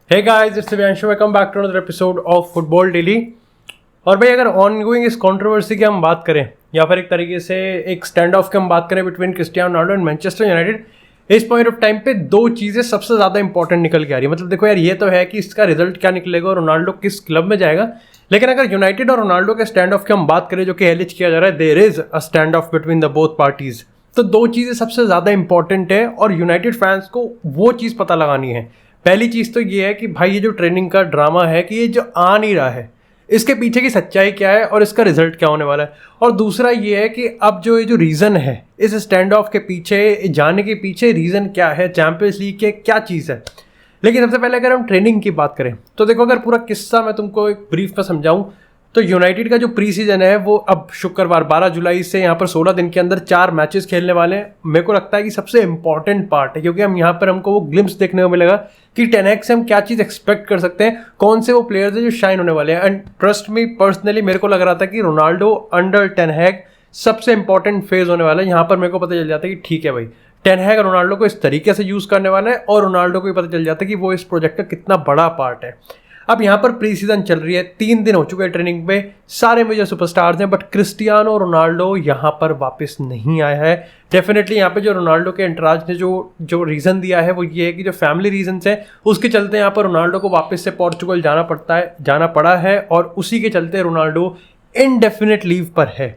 Hey guys, it's Divyanshu. Welcome back to another episode of Football Daily. और भाई अगर ongoing इस controversy की हम बात करें या फिर एक तरीके से एक स्टैंड ऑफ की हम बात करें between Cristiano Ronaldo and Manchester United, इस पॉइंट ऑफ टाइम पे दो चीज़ें सबसे ज़्यादा इंपॉर्टेंट निकल के आ रही है। मतलब देखो यार, ये तो है कि इसका रिजल्ट क्या निकलेगा और रोनाल्डो किस क्लब में जाएगा, लेकिन अगर यूनाइटेड और रोनाल्डो के स्टैंड ऑफ की हम बात करें जो कि एलिज किया जा रहा है, there is a standoff between the both parties, तो दो चीज़ें सबसे ज़्यादा इंपॉर्टेंट है और यूनाइटेड फैंस को वो चीज़ पता लगानी है। पहली चीज़ तो ये है कि भाई ये जो ट्रेनिंग का ड्रामा है कि ये जो आ नहीं रहा है, इसके पीछे की सच्चाई क्या है और इसका रिजल्ट क्या होने वाला है। और दूसरा ये है कि अब जो ये जो रीज़न है इस स्टैंड ऑफ के पीछे जाने के पीछे रीज़न क्या है, चैंपियंस लीग के क्या चीज़ है। लेकिन सबसे पहले अगर हम ट्रेनिंग की बात करें तो देखो, अगर पूरा किस्सा मैं तुमको एक ब्रीफ में समझाऊं तो यूनाइटेड का जो प्री सीजन है वो अब शुक्रवार 12 जुलाई से यहाँ पर 16 दिन के अंदर 4 मैचेस खेलने वाले हैं। मेरे को लगता है कि सबसे इंपॉर्टेंट पार्ट है, क्योंकि हम यहाँ पर हमको वो ग्लिम्स देखने को मिलेगा कि 10 से हम क्या चीज़ एक्सपेक्ट कर सकते हैं, कौन से वो प्लेयर्स हैं जो शाइन होने वाले हैं। एंड ट्रस्ट मी, पर्सनली मेरे को लग रहा था कि रोनाल्डो अंडर 10 सबसे इंपॉर्टेंट फेज होने वाला है। यहाँ पर मेरे को पता चल जाता है कि ठीक है भाई, 10 रोनाल्डो को इस तरीके से यूज़ करने वाला है और रोनाल्डो को भी पता चल जाता है कि वो इस प्रोजेक्ट का कितना बड़ा पार्ट है। अब यहाँ पर प्री सीजन चल रही है, 3 दिन हो चुके हैं ट्रेनिंग में, सारे मेजर सुपरस्टार्स हैं, बट क्रिस्टियानो रोनाल्डो यहाँ पर वापस नहीं आया है। डेफिनेटली यहाँ पे जो रोनाल्डो के एंटराज ने जो रीज़न दिया है वो ये है कि जो फैमिली रीजन्स हैं उसके चलते यहाँ पर रोनाल्डो को वापस से पोर्चुगल जाना पड़ा है और उसी के चलते रोनाल्डो इनडेफिनेट लीव पर है।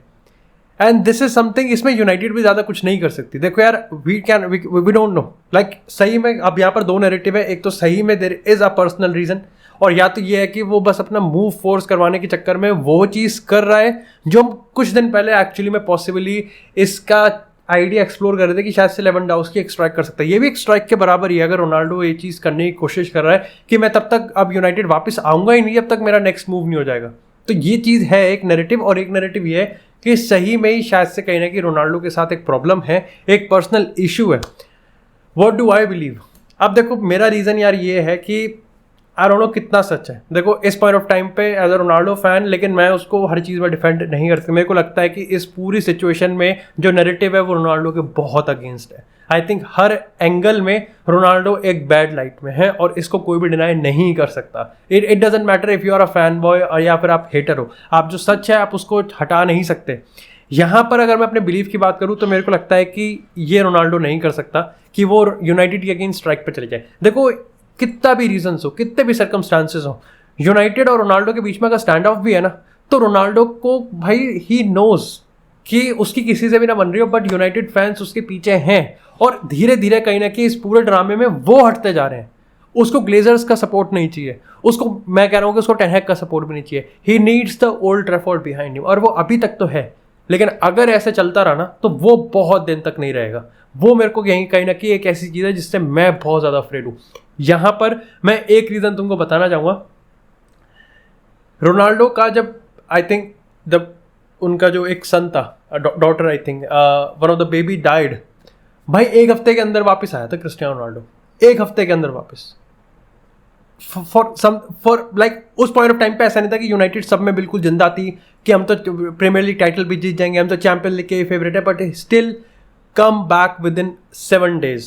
एंड दिस इज समथिंग, इसमें यूनाइटेड भी ज़्यादा कुछ नहीं कर सकती। देखो यार, वी डोंट नो, लाइक सही में अब यहाँ पर दो नैरेटिव है। एक तो सही में there is a personal reason, और या तो ये है कि वो बस अपना मूव फोर्स करवाने के चक्कर में वो चीज़ कर रहा है जो हम कुछ दिन पहले एक्चुअली में पॉसिबली इसका आइडिया एक्सप्लोर कर रहे थे कि शायद से लेवेंडोव्स्की एक स्ट्राइक कर सकता है। ये भी एक स्ट्राइक के बराबर ही है अगर रोनाल्डो ये चीज़ करने की कोशिश कर रहा है कि मैं तब तक अब यूनाइटेड वापस आऊँगा ही नहीं जब तक मेरा नेक्स्ट मूव नहीं हो जाएगा। तो ये चीज़ है एक नैरेटिव, और एक नैरेटिव ये है कि सही में ही शायद से कहीं ना कहीं रोनाल्डो के साथ एक प्रॉब्लम है, एक पर्सनल इशू है। What do I believe? अब देखो, मेरा रीज़न यार ये है कि आई डोंट नो कितना सच है। देखो इस पॉइंट ऑफ टाइम पे एज अ रोनाल्डो फैन, लेकिन मैं उसको हर चीज़ में डिफेंड नहीं करती। मेरे को लगता है कि इस पूरी सिचुएशन में जो नैरेटिव है वो रोनाल्डो के बहुत अगेंस्ट है। आई थिंक हर एंगल में रोनाल्डो एक बैड लाइट में है और इसको कोई भी डिनाई नहीं कर सकता। It doesn't matter if you are a fanboy और या फिर आप हेटर हो, आप जो सच है आप उसको हटा नहीं सकते। यहाँ पर अगर मैं अपने बिलीफ की बात करूँ तो मेरे को लगता है कि ये रोनाल्डो नहीं कर सकता कि वो यूनाइटेड के अगेंस्ट स्ट्राइक पर चले जाए। देखो, कितना भी रीजंस हो, कितने भी सर्कमस्टांसेस हो, यूनाइटेड और रोनाल्डो के बीच में अगर स्टैंड ऑफ भी है ना, तो रोनाल्डो को भाई ही नोज कि उसकी किसी से भी ना बन रही हो, बट यूनाइटेड फैंस उसके पीछे हैं और धीरे धीरे कहीं ना कहीं इस पूरे ड्रामे में वो हटते जा रहे हैं। उसको ग्लेजर्स का सपोर्ट नहीं चाहिए, उसको, मैं कह रहा हूँ कि उसको 10 का सपोर्ट भी नहीं चाहिए। He needs the old Trafford behind him, और वो अभी तक तो है, लेकिन अगर ऐसे चलता रहा ना तो वो बहुत दिन तक नहीं रहेगा। वो मेरे को यहीं कहीं ना कहीं एक ऐसी चीज़ है जिससे मैं बहुत ज़्यादा अफ्रेड हूँ। यहाँ पर मैं एक रीज़न तुमको बताना चाहूँगा। रोनाल्डो का जब आई थिंक जब उनका जो एक सन था, daughter, I think one of the baby died, भाई 1 हफ्ते के अंदर वापस आया था क्रिस्टियानो रोनाल्डो, 1 हफ्ते के अंदर वापस। फॉर लाइक उस पॉइंट ऑफ टाइम पे ऐसा नहीं था कि यूनाइटेड सब में बिल्कुल जिंदा थी कि हम तो प्रीमियर लीग टाइटल भी जीत जाएंगे, हम तो चैंपियन लीग के फेवरेट है, but still come back with in 7 days।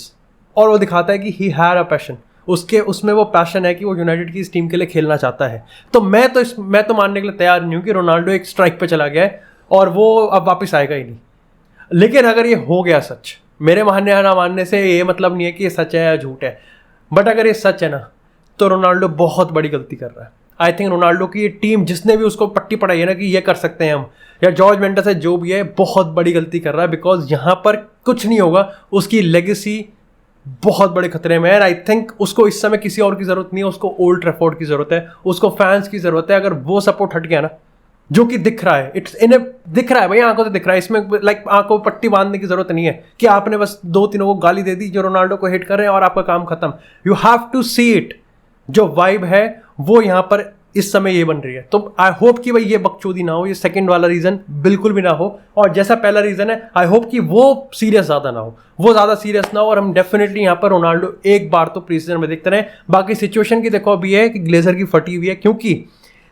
और वो दिखाता है कि ही हैड अ पैशन, उसमें वो पैशन है कि वो यूनाइटेड की इस टीम के लिए खेलना चाहता है। तो मैं तो मानने के लिए तैयार नहीं हूँ कि रोनाल्डो एक स्ट्राइक पे चला गया है और वो अब वापस आएगा ही नहीं। लेकिन अगर ये हो गया सच, मेरे मानने या ना मानने से ये मतलब नहीं है कि ये सच है या झूठ है, बट अगर ये सच है ना तो रोनाल्डो बहुत बड़ी गलती कर रहा है। आई थिंक रोनाल्डो की ये टीम, जिसने भी उसको पट्टी पढ़ाई है ना कि ये कर सकते हैं हम, या जॉर्ज मेंडेस है जो भी है, बहुत बड़ी गलती कर रहा है। बिकॉज यहाँ पर कुछ नहीं होगा, उसकी लेगेसी बहुत बड़े खतरे में है। आई थिंक उसको इस समय किसी और की जरूरत नहीं है, उसको ओल्ड ट्रैफोर्ड की जरूरत है, उसको फैंस की जरूरत है। अगर वो सपोर्ट हट गया ना, जो कि दिख रहा है, दिख रहा है भाई, आंखों से दिख रहा है, इसमें लाइक आंखों पर पट्टी बांधने की जरूरत नहीं है कि आपने बस 2-3 को गाली दे दी जो रोनाल्डो को हिट कर रहे हैं और आपका काम खत्म। You have to see it. जो वाइब है वो यहाँ पर इस समय ये बन रही है। तो आई होप कि भाई ये बकचोदी ना हो, ये सेकंड वाला रीजन बिल्कुल भी ना हो, और जैसा पहला रीजन है आई होप कि वो सीरियस ज़्यादा ना हो, वो ज़्यादा सीरियस ना हो, और हम डेफिनेटली यहाँ पर रोनाल्डो एक बार तो प्री सीजन में देखते रहे। बाकी सिचुएशन की देखो अभी है कि ग्लेजर की फटी हुई है, क्योंकि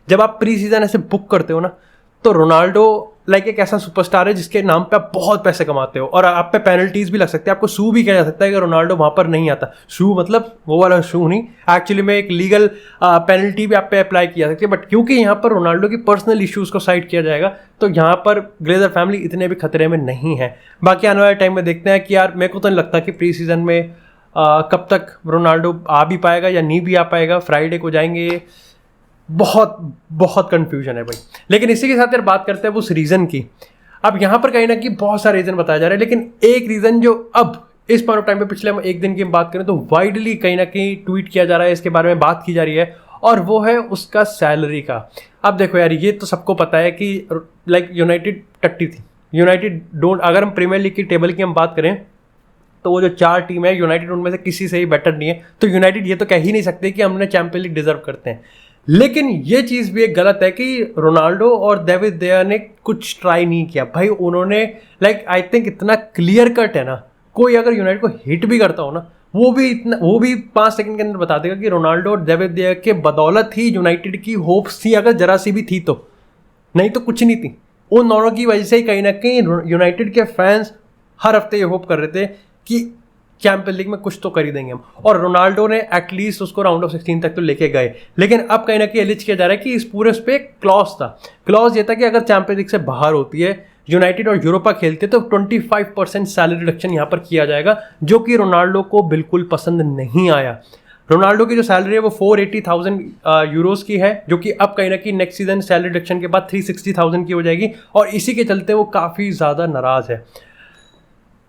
जब आप प्री सीजन ऐसे बुक करते हो ना तो रोनाल्डो लाइक एक ऐसा सुपरस्टार है जिसके नाम पे आप बहुत पैसे कमाते हो और आप पे पेनल्टीज भी लग सकते हैं, आपको सू भी किया जा सकता है कि रोनाल्डो वहां पर नहीं आता। सू मतलब वो वाला सू नहीं, एक्चुअली में एक लीगल पेनल्टी भी आप पे अप्लाई किया जा सकती है। बट क्योंकि यहाँ पर रोनाल्डो की पर्सनल इश्यूज को साइड किया जाएगा तो यहाँ पर ग्लेजर फैमिली इतने भी खतरे में नहीं है। बाकी आने वाले टाइम में देखते हैं कि यार मेरे को तो नहीं लगता कि प्री सीजन में कब तक रोनाल्डो आ भी पाएगा या नहीं भी आ पाएगा। फ्राइडे को जाएंगे, बहुत बहुत कन्फ्यूजन है भाई। लेकिन इसी के साथ यार बात करते हैं उस रीज़न की। अब यहाँ पर कहीं ना कहीं बहुत सारे रीज़न बताया जा रहा है, लेकिन एक रीज़न जो अब इस पॉइंट ऑफ टाइम पे पिछले हम एक दिन की बात करें तो वाइडली कहीं ना कहीं ट्वीट किया जा रहा है, इसके बारे में बात की जा रही है, और वो है उसका सैलरी का। अब देखो यार, ये तो सबको पता है कि लाइक यूनाइटेड टट्टी थी। यूनाइटेड डोंट, अगर हम प्रीमियर लीग की टेबल की हम बात करें तो वो जो 4 टीम है यूनाइटेड उनमें से किसी से ही बेटर नहीं है। तो यूनाइटेड ये तो कह ही नहीं सकते कि हमने चैंपियन लीग डिजर्व करते हैं। लेकिन ये चीज़ भी एक गलत है कि रोनाल्डो और डेविड देया ने कुछ ट्राई नहीं किया भाई। उन्होंने लाइक आई थिंक इतना क्लियर कट है ना, कोई अगर यूनाइटेड को हिट भी करता हो ना वो भी 5 सेकंड के अंदर बता देगा कि रोनाल्डो और डेविड देया के बदौलत ही यूनाइटेड की होप्स थी, अगर जरा सी भी थी तो, नहीं तो कुछ नहीं थी। उन दोनों की वजह से ही कहीं ना कहीं यूनाइटेड के फैंस हर हफ्ते ये होप कर रहे थे कि चैंपियन लीग में कुछ तो कर ही देंगे हम, और रोनाल्डो ने एटलीस्ट उसको राउंड ऑफ 16 तक तो लेके गए। लेकिन अब कहीं ना कहीं एलिज किया जा रहा है कि इस पूरे उस पर एक क्लॉज था। क्लॉज ये था कि अगर चैंपियन लीग से बाहर होती है यूनाइटेड और यूरोपा खेलते तो 25% सैलरी रिडक्शन यहाँ पर किया जाएगा, जो कि रोनाल्डो को बिल्कुल पसंद नहीं आया। रोनाल्डो की जो सैलरी है वो 480,000 यूरोज की है, जो कि अब कहीं ना कहीं नेक्स्ट सीजन सैलरी रिडक्शन के बाद 360,000 की हो जाएगी, और इसी के चलते वो काफ़ी ज़्यादा नाराज़ है।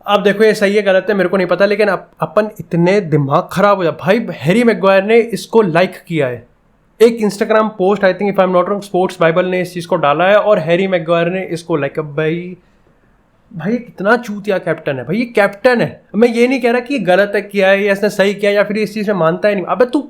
अब देखो ये सही है गलत है मेरे को नहीं पता, लेकिन अपन इतने दिमाग खराब हो जाए भाई। हैरी मैग्वायर ने इसको लाइक किया है, एक Instagram post, I think if I am not wrong sports Bible ने इस चीज़ को डाला है, और हैरी मैग्वायर ने इसको लाइक। अब भाई कितना चूतिया कैप्टन है भाई, ये कैप्टन है। मैं ये नहीं कह रहा कि ये गलत है किया है या इसने सही किया या फिर इस चीज़ में मानता है नहीं। अबे तू,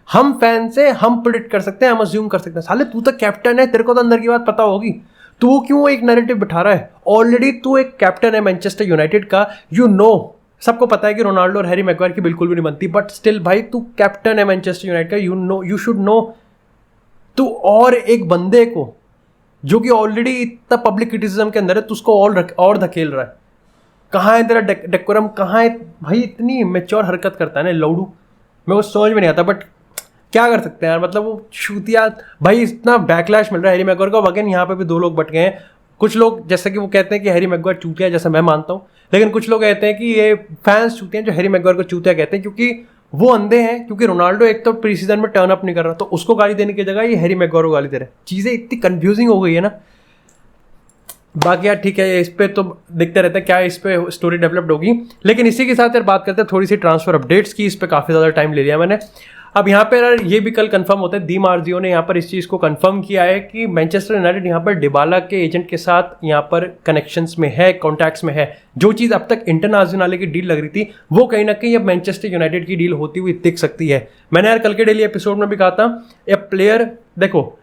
हम फैन से हम प्रेडिक्ट कर सकते हैं, हम अज्यूम कर सकते हैं, साले तू तो कैप्टन है, तेरे को तो अंदर की बात पता होगी। तू क्यों एक नैरेटिव बिठा रहा है? ऑलरेडी तू एक कैप्टन है मैनचेस्टर यूनाइटेड का, यू नो, सबको पता है कि रोनाल्डो और हैरी मैग्वायर की बिल्कुल भी नहीं बनती, बट स्टिल भाई तू कैप्टन है मैनचेस्टर यूनाइटेड का, you know, you should know. तू और एक बंदे को जो कि ऑलरेडी इतना पब्लिक क्रिटिसिज्म के अंदर है, तू उसको और धकेल रहा है। कहाँ है तेरा डेकोरम, कहाँ है भाई? इतनी मेच्योर हरकत करता है ना लौडू, मेरे को समझ में नहीं आता, बट क्या कर सकते हैं यार। मतलब वो छूतिया भाई, इतना बैकलैश मिल रहा है हैरी मैग्वायर को। अगेन यहाँ पे भी 2 लोग बट गए हैं। कुछ लोग जैसे कि वो कहते हैं कि हैरी मैग्वायर चूतिया है, जैसे मैं मानता हूँ, लेकिन कुछ लोग कहते हैं कि ये फैंस चूतिया हैं जो हैरी मैग्वायर को चूतिया कहते हैं, क्योंकि वो अंधे हैं। क्योंकि रोनाल्डो एक तो प्री सीजन में टर्न अप नहीं कर रहा, तो उसको गाली देने की जगह ये हैरी मैग्वायर को गाली दे रहे हैं। चीज़ें इतनी कन्फ्यूजिंग हो गई है ना। बाकी यार ठीक है, इस पर तो देखते रहते हैं क्या इस पर स्टोरी डेवलप्ड होगी। लेकिन इसी के साथ यार बात करते हैं थोड़ी सी ट्रांसफर अपडेट्स की। इस पर काफ़ी ज़्यादा टाइम ले लिया मैंने। अब यहाँ पर यार ये भी कल कंफर्म होता है, दी मार्जियो ने यहाँ पर इस चीज़ को कंफर्म किया है कि मैनचेस्टर यूनाइटेड यहाँ पर डिबाला के एजेंट के साथ यहाँ पर कनेक्शंस में है, कॉन्टैक्ट्स में है। जो चीज़ अब तक इंटरनेशनल की डील लग रही थी, वो कहीं ना कहीं अब मैनचेस्टर यूनाइटेड की डील होती हुई दिख सकती है। मैंने यार कल के डेली एपिसोड में भी कहा था, ए प्लेयर, देखो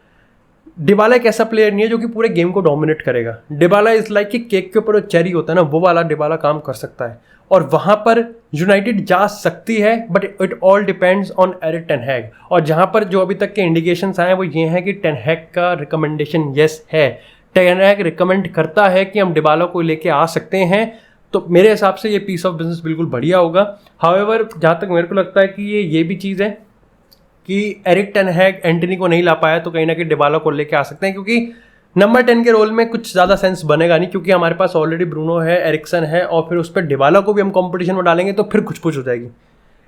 डिबाला एक ऐसा प्लेयर नहीं है जो कि पूरे गेम को डोमिनेट करेगा। डिबाला इज लाइक कि केक के ऊपर जो चेरी होता है ना, वो वाला डिबाला काम कर सकता है, और वहाँ पर यूनाइटेड जा सकती है, but it all depends on Erik ten Hag. और जहाँ पर जो अभी तक के इंडिकेशंस आए हैं वो ये हैं कि टेन हैग का रिकमेंडेशन येस है। टेन हैग रिकमेंड करता है कि हम डिबाला को लेके आ सकते हैं, तो मेरे हिसाब से ये पीस ऑफ बिजनेस बिल्कुल बढ़िया होगा। हाउएवर जहाँ तक मेरे को लगता है कि ये भी चीज़ है कि एरिक टेन हैग एंटनी को नहीं ला पाया, तो कहीं ना कहीं डिबाला को लेके आ सकते हैं, क्योंकि नंबर 10 के रोल में कुछ ज़्यादा सेंस बनेगा नहीं, क्योंकि हमारे पास ऑलरेडी ब्रूनो है, एरिक्सन है, और फिर उस पर डिबाला को भी हम कंपटीशन में डालेंगे तो फिर कुछ हो जाएगी।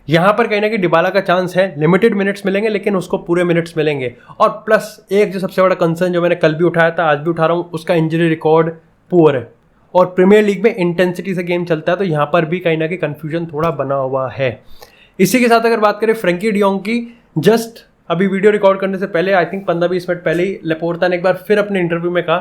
यहाँ पर कहीं ना कहीं डिबाला का चांस है, लिमिटेड मिनट्स मिलेंगे लेकिन उसको पूरे मिनट्स मिलेंगे। और प्लस एक जो सबसे बड़ा कंसर्न जो मैंने कल भी उठाया था, आज भी उठा रहा हूँ, उसका इंजरी रिकॉर्ड पुअर है, और प्रीमियर लीग में इंटेंसिटी से गेम चलता है, तो यहाँ पर भी कहीं ना कहीं कन्फ्यूजन थोड़ा बना हुआ है। इसी के साथ अगर बात करें फ्रेंकी डियोंग की, जस्ट अभी वीडियो रिकॉर्ड करने से पहले, आई थिंक 15-20 मिनट पहले ही लेपोर्ता ने एक बार फिर अपने इंटरव्यू में कहा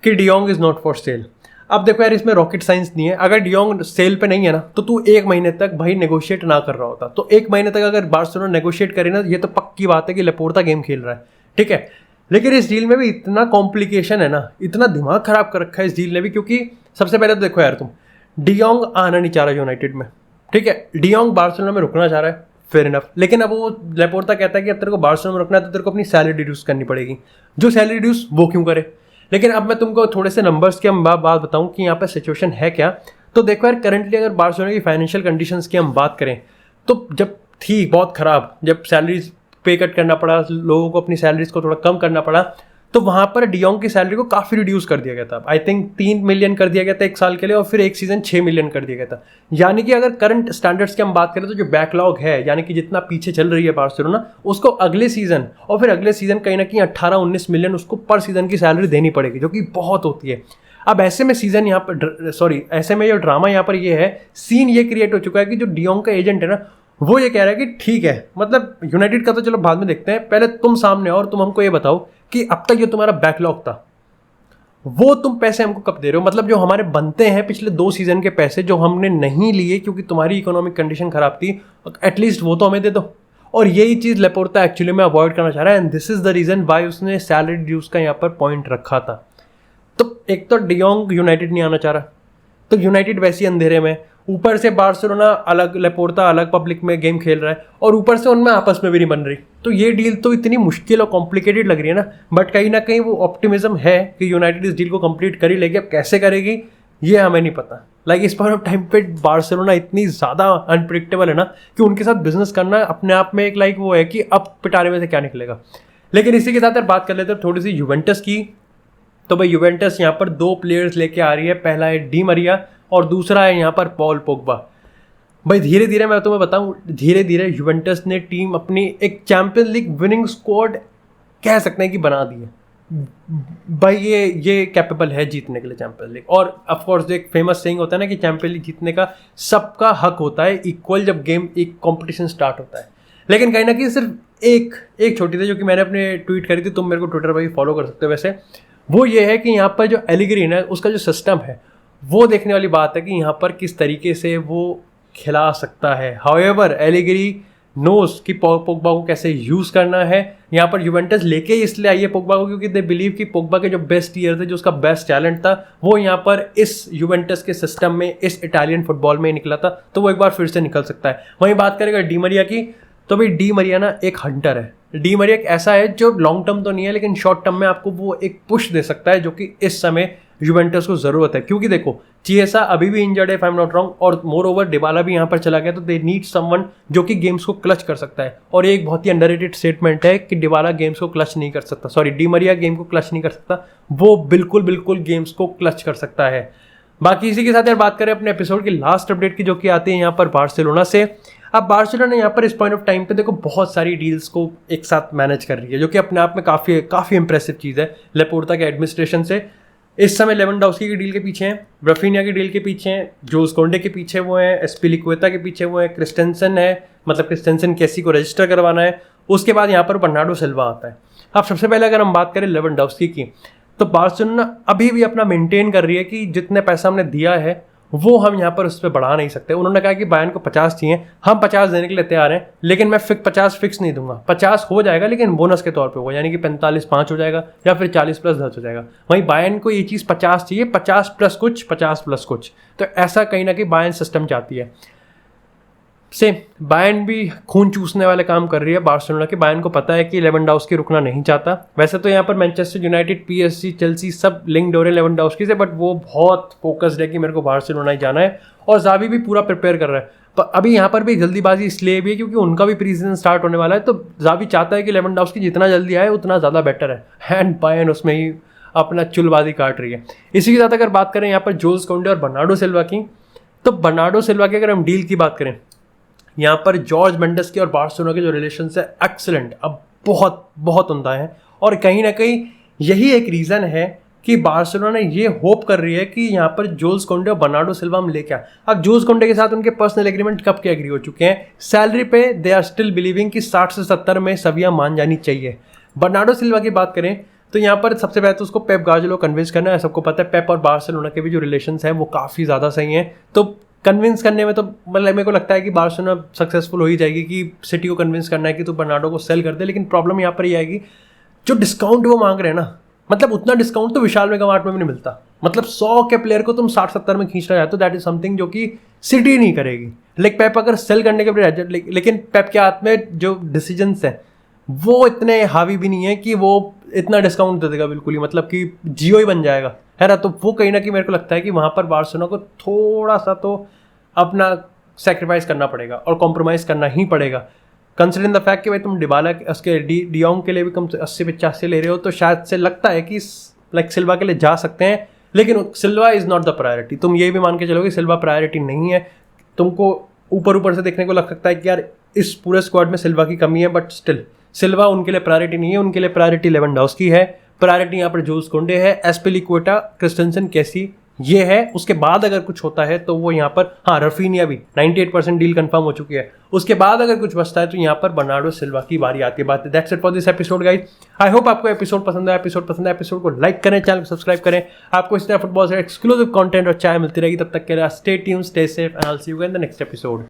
कि de Jong is not for sale. अब देखो यार, इसमें रॉकेट साइंस नहीं है। अगर डियोंग सेल पे नहीं है ना, तो तू 1 महीने तक भाई नेगोशिएट ना कर रहा होता। तो 1 महीने तक अगर बार्सिलोना नेगोशिएट करे ना, ये तो पक्की बात है कि लेपोर्ता गेम खेल रहा है, ठीक है। लेकिन इस डील में भी इतना कॉम्प्लिकेशन है ना, इतना दिमाग खराब कर रखा है इस डील ने भी, क्योंकि सबसे पहले तो देखो यार, तुम डियोंग आना नहीं चाह रहा यूनाइटेड में, ठीक है। डियोंग बार्सिलोना में रुकना चाह रहा है, फेयर इनफ। लेकिन अब वो लेपोर्ता कहता है कि अब तेरे को बार्सिलोना में रखना है तो तेरे को अपनी सैलरी रिड्यूस करनी पड़ेगी। जो सैलरी रिड्यूस वो क्यों करे? लेकिन अब मैं तुमको थोड़े से नंबर्स की हम बात बताऊं कि यहाँ पर सिचुएशन है क्या। तो देखो यार, करंटली अगर बार्सिलोना की फाइनेंशियल कंडीशंस की हम बात करें तो जब थी बहुत ख़राब, जब सैलरीज पे कट करना पड़ा, लोगों को अपनी सैलरीज को थोड़ा कम करना पड़ा, तो वहाँ पर डियोंग की सैलरी को काफ़ी रिड्यूस कर दिया गया था। आई थिंक 3 मिलियन कर दिया गया था एक साल के लिए, और फिर एक सीज़न 6 मिलियन कर दिया गया था। यानी कि अगर करंट स्टैंडर्ड्स की हम बात करें तो जो बैकलॉग है, यानी कि जितना पीछे चल रही है बार्सिलोना, उसको अगले सीज़न और फिर अगले सीज़न कहीं ना कहीं 18-19 मिलियन उसको पर सीज़न की सैलरी देनी पड़ेगी, जो कि बहुत होती है। अब ऐसे में सीज़न यहाँ पर ऐसे में जो ड्रामा यहाँ पर ये है, सीन ये क्रिएट हो चुका है कि जो डियोंग का एजेंट है ना, वो ये कह रहा है कि ठीक है, मतलब यूनाइटेड का तो चलो बाद में देखते हैं, पहले तुम सामने और तुम हमको ये बताओ कि अब तक जो तुम्हारा बैकलॉग था वो तुम पैसे हमको कब दे रहे हो। मतलब जो हमारे बनते हैं पिछले 2 सीजन के पैसे जो हमने नहीं लिए क्योंकि तुम्हारी इकोनॉमिक कंडीशन खराब थी, एटलीस्ट वो तो हमें दे दो। और यही चीज़ लेपोर्ता एक्चुअली में अवॉइड करना चाह रहा है, and this is the reason why उसने सैलरी रिड्यूस का यहाँ पर पॉइंट रखा था। तो एक तो डियोंग यूनाइटेड नहीं आना चाह रहा, तो यूनाइटेड वैसे ही अंधेरे में, ऊपर से बार्सिलोना अलग, लेपोर्ता अलग पब्लिक में गेम खेल रहा है, और ऊपर से उनमें आपस में भी नहीं बन रही। तो ये डील तो इतनी मुश्किल और कॉम्प्लिकेटेड लग रही है ना, बट कहीं ना कहीं वो ऑप्टिमिज्म है कि यूनाइटेड इस डील को कंप्लीट कर ही लेगी। अब कैसे करेगी ये हमें नहीं पता। लाइक इस पॉइंट ऑफ टाइम पे बार्सिलोना इतनी ज़्यादा अनप्रिडिक्टेबल है ना कि उनके साथ बिजनेस करना अपने आप में एक लाइक वो है कि अब पिटारे में से क्या निकलेगा। लेकिन इसी के साथ यार बात कर लेते हैं थोड़ी सी यूवेंटस की। तो भाई यूवेंटस यहाँ पर 2 प्लेयर्स लेके आ रही है, पहला है डी मरिया और दूसरा है यहाँ पर पॉल पोग्बा। भाई धीरे धीरे मैं तुम्हें बताऊँ, धीरे धीरे यूवेंटस ने टीम अपनी एक चैंपियंस लीग विनिंग स्क्वाड कह सकते हैं कि बना दी है। भाई ये कैपेबल है जीतने के लिए चैंपियंस लीग। और ऑफ कोर्स एक फेमस सेइंग होता है ना कि चैंपियंस लीग जीतने का सबका हक होता है इक्वल जब गेम एक कंपटीशन स्टार्ट होता है। लेकिन कहीं ना कहीं सिर्फ एक छोटी थी जो कि मैंने अपने ट्वीट करी थी, तुम मेरे को ट्विटर पर भी फॉलो कर सकते हो वैसे, वो ये है कि यहाँ पर जो एलिग्री है उसका जो सिस्टम है वो देखने वाली बात है कि यहाँ पर किस तरीके से वो खिला सकता है। हाउएवर एलिग्री नोस कि पोग्बा को कैसे यूज़ करना है। यहाँ पर यूवेंटस लेके इसलिए आई है पोग्बा को क्योंकि दे बिलीव कि पोग्बा के जो बेस्ट ईयर थे, जो उसका बेस्ट टैलेंट था, वो यहाँ पर इस यूवेंटस के सिस्टम में, इस इटालियन फुटबॉल में निकला था, तो वो एक बार फिर से निकल सकता है। वहीं बात करेगा डी मरिया की, तो भाई डी मरिया ना एक हंटर है। डी मरिया एक ऐसा है जो लॉन्ग टर्म तो नहीं है लेकिन शॉर्ट टर्म में आपको वो एक पुश दे सकता है जो कि इस समय यूवेंटस को ज़रूरत है। क्योंकि देखो चिएसा अभी भी इंजर्ड है if I am not wrong, और मोर ओवर डिबाला भी यहाँ पर चला गया, तो दे नीड समवन जो कि गेम्स को क्लच कर सकता है। और ये एक बहुत ही अंडररेटेड स्टेटमेंट है कि डिबाला गेम्स को क्लच नहीं कर सकता, सॉरी डी मरिया गेम को क्लच नहीं कर सकता, वो बिल्कुल गेम्स को क्लच कर सकता है। बाकी इसी के साथ यार बात करें अपने एपिसोड की लास्ट अपडेट की, जो कि आती है यहाँ पर बार्सिलोना से। अब बार्सिलोना यहाँ पर इस पॉइंट ऑफ टाइम पे देखो बहुत सारी डील्स को एक साथ मैनेज कर रही है, जो कि अपने आप में काफ़ी इंप्रेसिव चीज़ है लेपोर्ता के एडमिनिस्ट्रेशन से। इस समय लेवेंडोव्स्की की डील के पीछे हैं, रफीनिया की डील के पीछे हैं, जोस कोंडे के पीछे वो हैं, एस्पिलिक्वेटा के पीछे वो हैं, क्रिस्टेंसन है, मतलब क्रिस्टेंसन कैसी को रजिस्टर करवाना है। उसके बाद यहाँ पर बर्नार्डो सिल्वा आता है। अब सबसे पहले अगर हम बात करें लेवेंडोव्स्की की, तो बार्सिलोना अभी भी अपना मेंटेन कर रही है कि जितने पैसा हमने दिया है वो हम यहाँ पर उस पर बढ़ा नहीं सकते। उन्होंने कहा कि बायर्न को 50 चाहिए, हम 50 देने के लिए तैयार हैं, लेकिन मैं 50 फिक्स नहीं दूंगा। 50 हो जाएगा लेकिन बोनस के तौर पे होगा, यानी कि 45-5 हो जाएगा या फिर 40+10 हो जाएगा। वहीं बायर्न को ये चीज़ 50 चाहिए, 50 प्लस कुछ, 50 प्लस कुछ। तो ऐसा कहीं ना कहीं बायर्न सिस्टम चाहती है। सेम बायर्न भी खून चूसने वाले काम कर रही है बार्सिलोना के। बायर्न को पता है कि लेवेंडोव्स्की रुकना नहीं चाहता। वैसे तो यहाँ पर मैनचेस्टर यूनाइटेड, पीएसजी, चेल्सी सब लिंक्ड हो रहे हैं लेवेंडोव्स्की से, बट वो बहुत फोकस्ड है कि मेरे को बार्सिलोना ही जाना है, और ज़ावी भी पूरा प्रिपेयर कर रहा है। पर अभी यहाँ पर भी जल्दीबाजी इसलिए भी है क्योंकि उनका भी प्री सीजन स्टार्ट होने वाला है, तो ज़ावी चाहता है कि लेवेंडोव्स्की जितना जल्दी आए उतना ज़्यादा बेटर है, एंड बायर्न उसमें ही अपना चुलबाजी काट रही है। इसी के साथ अगर बात करें यहाँ पर जोस कोंडे और बर्नार्डो सिल्वा की, तो बर्नार्डो सिल्वा की अगर हम डील की बात करें, यहाँ पर जॉर्ज मेंडेस के और बार्सिलोना के जो रिलेशन है एक्सीलेंट, अब बहुत उम्दा है। और कहीं ना कहीं यही एक रीज़न है कि बार्सिलोना ये होप कर रही है कि यहाँ पर जोस कोंडे और बर्नार्डो सिल्वा हम लेके आए। अब जोस कोंडे के साथ उनके पर्सनल एग्रीमेंट कब के एग्री हो चुके हैं, सैलरी पे दे आर स्टिल बिलीविंग कि 60 से 70 में सवियाँ मान जानी चाहिए। बर्नार्डो सिल्वा की बात करें तो यहाँ पर सबसे पहले तो उसको पेप गार्डियोला कन्विंस करना है। सबको पता है पेप और बार्सिलोना के भी जो रिलेशंस हैं वो काफ़ी ज़्यादा सही हैं, तो कन्विंस करने में तो मतलब मेरे को लगता है कि बार्सिलोना सक्सेसफुल हो ही जाएगी कि सिटी को कन्विंस करना है कि तो बर्नार्डो को सेल कर दे। लेकिन प्रॉब्लम यहाँ पर ये आएगी, जो डिस्काउंट वो मांग रहे हैं ना, मतलब उतना डिस्काउंट तो विशाल मेगामार्ट में भी नहीं मिलता। मतलब 100 के प्लेयर को तुम 60-70 में खींचना चाहते हो, दैट इज समथिंग जो कि सिटी नहीं करेगी। लेकिन पेप अगर सेल करने के लिए, लेकिन पेप के हाथ में जो डिसीजंस हैं वो इतने हावी भी नहीं है कि वो इतना डिस्काउंट दे देगा बिल्कुल ही, मतलब कि जियो ही बन जाएगा, है ना। तो वो कहीं ना कहीं मेरे को लगता है कि वहाँ पर बार्सिलोना को थोड़ा सा तो अपना सेक्रीफाइस करना पड़ेगा और कॉम्प्रोमाइज़ करना ही पड़ेगा, कंसिडरिंग द फैक्ट कि भाई तुम डिबाला उसके डियोंग के लिए भी कम से 80-85 ले रहे हो, तो शायद से लगता है कि लाइक सिल्वा के लिए जा सकते हैं, लेकिन सिल्वा इज़ नॉट द प्रायोरिटी। तुम ये भी मान के चलोगे सिल्वा प्रायोरिटी नहीं है। तुमको ऊपर से देखने को लग सकता है कि यार इस पूरे स्क्वाड में सिल्वा की कमी है, बट स्टिल सिल्वा उनके लिए प्रायोरिटी नहीं है, उनके लिए प्रायोरिटी लेवेंडोव्स्की है, प्रायोरिटी यहाँ पर जूल्स कोंडे है, एस्पिलिक्वेटा, क्रिस्टेंसन, कैसी, ये है। उसके बाद अगर कुछ होता है तो वो यहाँ पर, हाँ रफीनिया भी 98% डील कंफर्म हो चुकी है, उसके बाद अगर कुछ बचता है तो यहाँ पर बर्नार्डो सिल्वा की बारी आती है। बात है। That's it for this episode guys. I hope आपको एपिसोड पसंद है। एपिसोड को लाइक करें, चैनल को सब्सक्राइब करें। आपको इस तरह फुटबॉल से एक्सक्लूसिव कंटेंट और चाय मिलती रहेगी। तब तक के लिए stay tuned, stay safe and I will see you in the next episode.